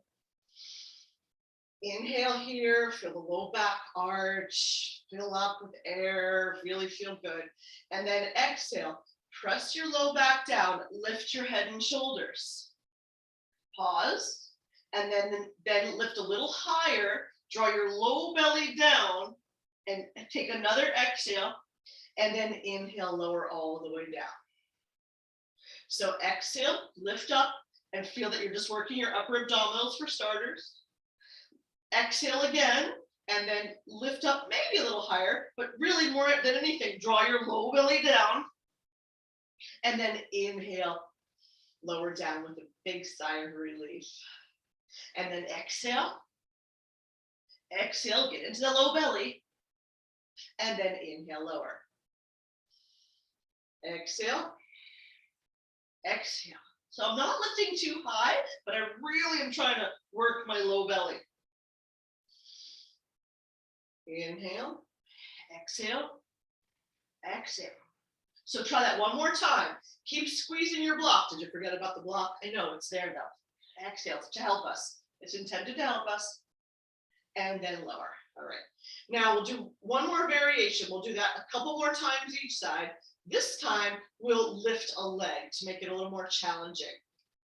Inhale here, feel the low back arch, fill up with air, really feel good. And then exhale, press your low back down, lift your head and shoulders. Pause. And then lift a little higher Draw your low belly down and take another exhale, and then inhale, lower all the way down. So exhale, lift up, and feel that you're just working your upper abdominals for starters. Exhale again, and then lift up maybe a little higher, but really more than anything, draw your low belly down, and then inhale, lower down with a big sigh of relief. And then exhale, get into the low belly, and then inhale, lower. Exhale. So I'm not lifting too high, but I really am trying to work my low belly. Inhale, exhale. So try that one more time. Keep squeezing your block. Did you forget about the block? I know it's there though. Exhale to help us. It's intended to help us. And then lower. All right. Now we'll do one more variation. We'll do that a couple more times each side. This time we'll lift a leg to make it a little more challenging.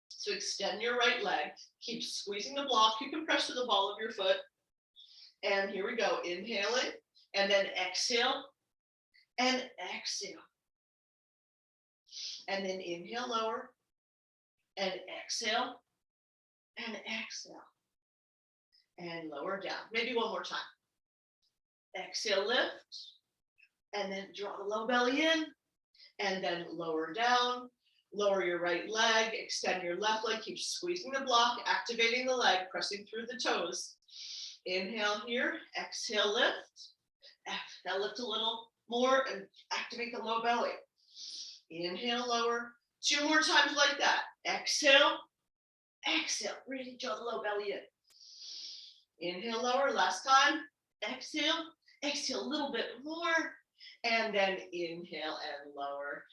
So extend your right leg. Keep squeezing the block. You can press to the ball of your foot. And here we go. Inhaling. And then exhale. And exhale. And then inhale, lower. And exhale. And exhale. And lower down. Maybe one more time. Exhale, lift. And then draw the low belly in. And then lower down. Lower your right leg. Extend your left leg. Keep squeezing the block. Activating the leg. Pressing through the toes. Inhale here. Exhale, lift. Exhale, lift a little more and activate the low belly. Inhale, lower. 2 more times like that. Exhale. Really draw the low belly in. Inhale, lower. Last time. Exhale. A little bit more. And then inhale and lower.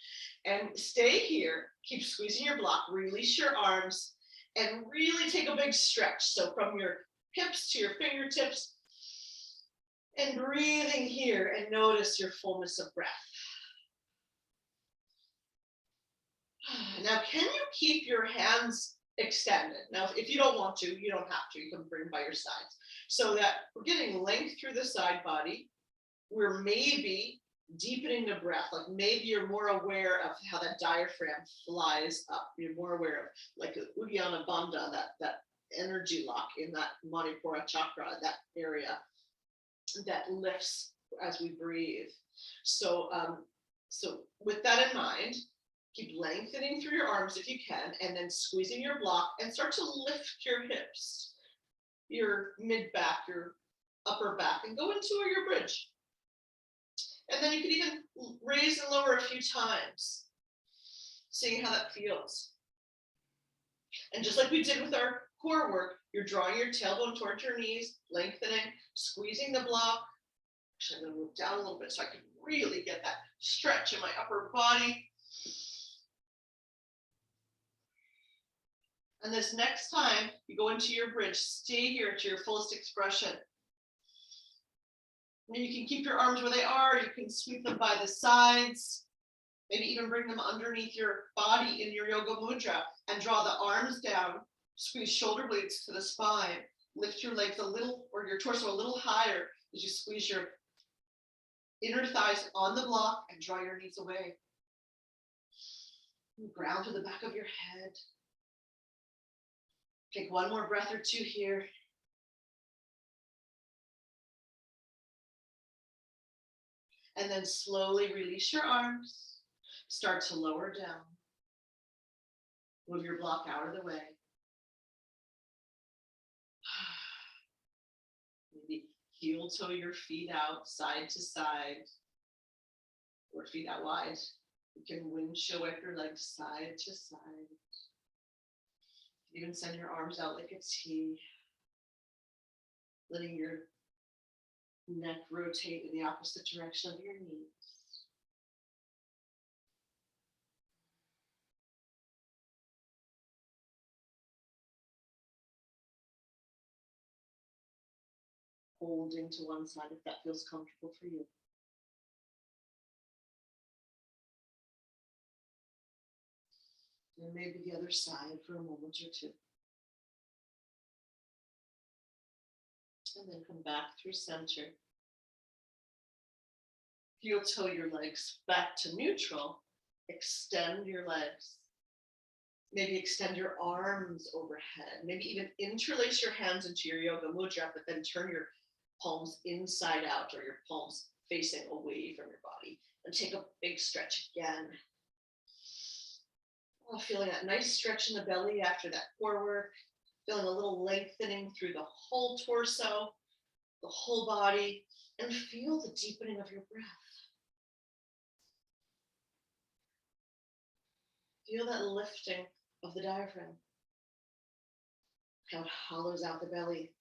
And stay here. Keep squeezing your block. Release your arms. And really take a big stretch. So from your hips to your fingertips. And breathing here. And notice your fullness of breath. Now, can you keep your hands extended? Now, if you don't want to, you don't have to. You can bring them by your sides. So that we're getting length through the side body. We're maybe deepening the breath. Like maybe you're more aware of how that diaphragm flies up. You're more aware of like Uddiyana Bandha, that energy lock in that Manipura chakra, that area that lifts as we breathe. So with that in mind, keep lengthening through your arms if you can, and then squeezing your block and start to lift your hips, your mid back, your upper back, and go into your bridge. And then you could even raise and lower a few times, seeing how that feels. And just like we did with our core work, you're drawing your tailbone towards your knees, lengthening, squeezing the block. Actually, I'm going to move down a little bit so I can really get that stretch in my upper body. And this next time you go into your bridge, stay here to your fullest expression. And you can keep your arms where they are. You can sweep them by the sides. Maybe even bring them underneath your body in your yoga mudra and draw the arms down. Squeeze shoulder blades to the spine. Lift your legs a little, or your torso a little higher as you squeeze your inner thighs on the block and draw your knees away. Ground to the back of your head. Take one more breath or two here. And then slowly release your arms. Start to lower down. Move your block out of the way. Maybe heel toe your feet out side to side, or feet out wide. You can windshield wipe your legs side to side. Even send your arms out like a T, letting your neck rotate in the opposite direction of your knees. Holding to one side if that feels comfortable for you. And maybe the other side for a moment or two. And then come back through center. Heel toe your legs back to neutral. Extend your legs. Maybe extend your arms overhead. Maybe even interlace your hands into your yoga mudra, but then turn your palms inside out or your palms facing away from your body. And take a big stretch again. Oh, feeling that nice stretch in the belly after that core work. Feeling a little lengthening through the whole torso, the whole body, and feel the deepening of your breath. Feel that lifting of the diaphragm, how it hollows out the belly.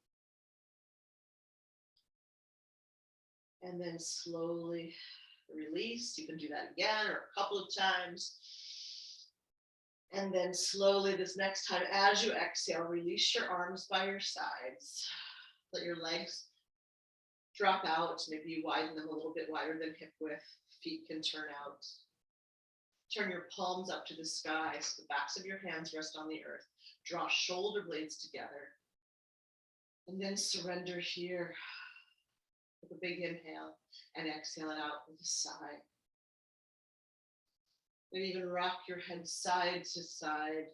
And then slowly release. You can do that again or a couple of times. And then slowly this next time, as you exhale, release your arms by your sides. Let your legs drop out. Maybe you widen them a little bit wider than hip width. Feet can turn out. Turn your palms up to the sky so the backs of your hands rest on the earth. Draw shoulder blades together. And then surrender here with a big inhale and exhale it out with a sigh. Maybe even rock your head side to side,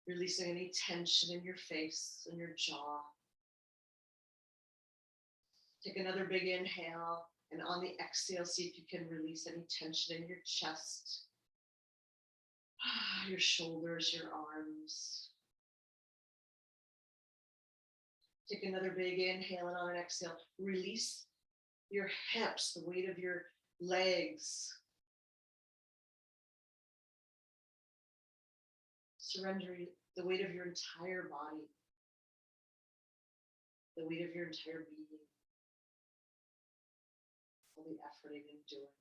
releasing any tension in your face and your jaw. Take another big inhale, and on the exhale, see if you can release any tension in your chest, your shoulders, your arms. Take another big inhale, and on an exhale, release your hips, the weight of your legs. Surrender the weight of your entire body, the weight of your entire being, all the efforting and doing.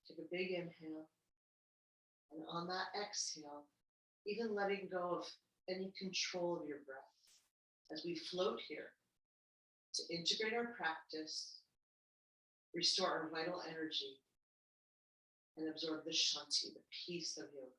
Take a big inhale, and on that exhale, even letting go of any control of your breath as we float here to integrate our practice, restore our vital energy, and absorb the shanti, the peace of yoga.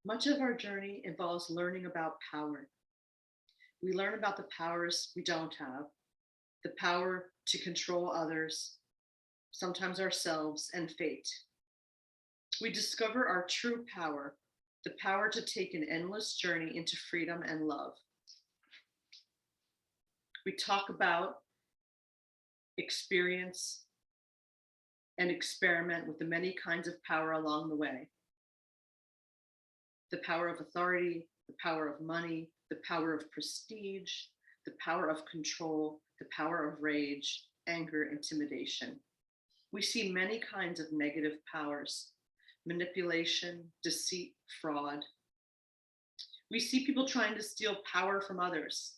Much of our journey involves learning about power. We learn about the powers we don't have, the power to control others, sometimes ourselves, and fate. We discover our true power, the power to take an endless journey into freedom and love. We talk about, experience, and experiment with the many kinds of power along the way. The power of authority, the power of money, the power of prestige, the power of control, the power of rage, anger, intimidation. We see many kinds of negative powers: manipulation, deceit, fraud. We see people trying to steal power from others.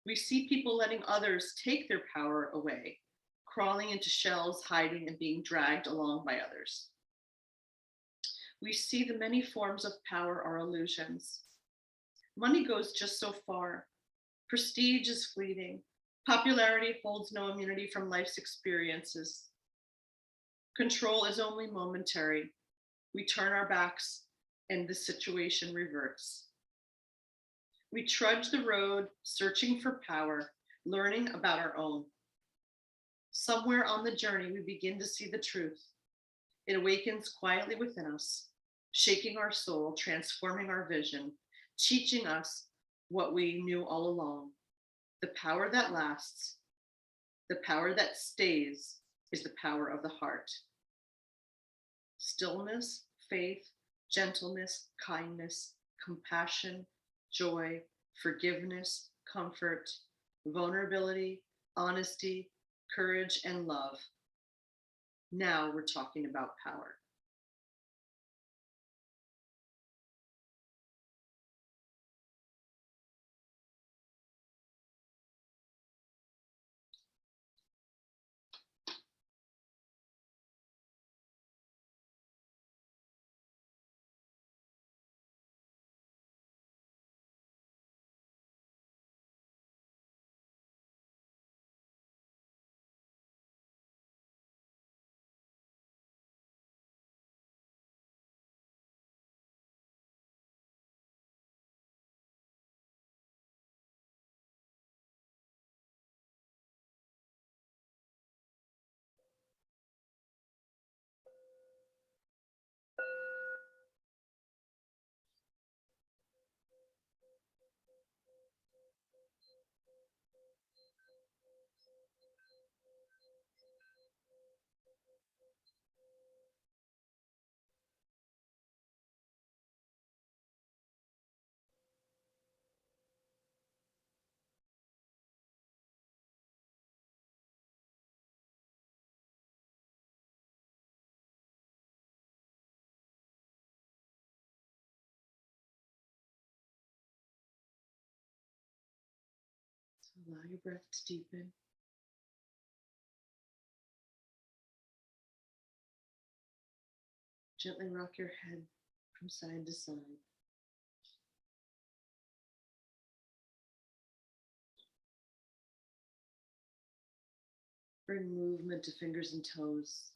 We see people letting others take their power away, crawling into shells, hiding, and being dragged along by others. We see the many forms of power are illusions. Money goes just so far. Prestige is fleeting. Popularity holds no immunity from life's experiences. Control is only momentary. We turn our backs and the situation reverts. We trudge the road, searching for power, learning about our own. Somewhere on the journey, we begin to see the truth. It awakens quietly within us, shaking our soul, transforming our vision, teaching us what we knew all along: the power that lasts The power that stays is the power of the heart. Stillness, faith, gentleness, kindness, compassion, joy, forgiveness, comfort, vulnerability, honesty, courage, and love. Now we're talking about power. Allow your breath to deepen. Gently rock your head from side to side. Bring movement to fingers and toes.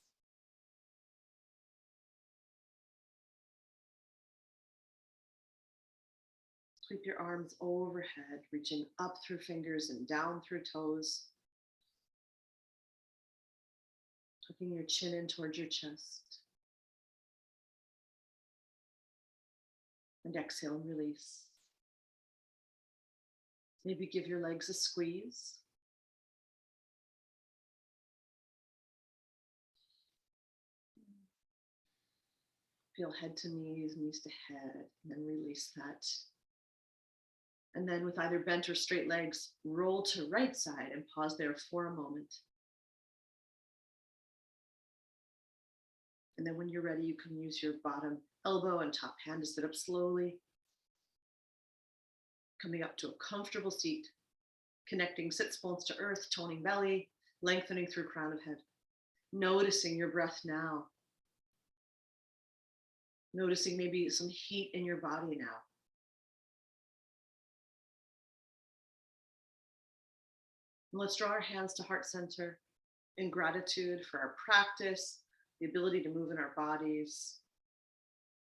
Sweep your arms overhead, reaching up through fingers and down through toes. Tucking your chin in towards your chest. And exhale and release. Maybe give your legs a squeeze. Feel head to knees, knees to head, and then release that. And then with either bent or straight legs, roll to right side and pause there for a moment. And then when you're ready, you can use your bottom elbow and top hand to sit up slowly. Coming up to a comfortable seat, connecting sits bones to earth, toning belly, lengthening through crown of head. Noticing your breath now. Noticing maybe some heat in your body now. And let's draw our hands to heart center in gratitude for our practice, the ability to move in our bodies,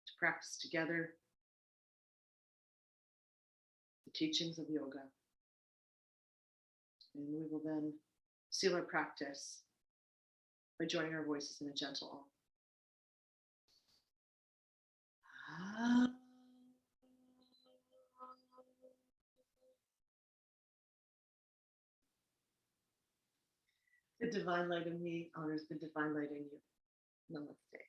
to practice together, the teachings of yoga. And we will then seal our practice by joining our voices in a gentle Om. The divine light in me honors the divine light in you. Namaste.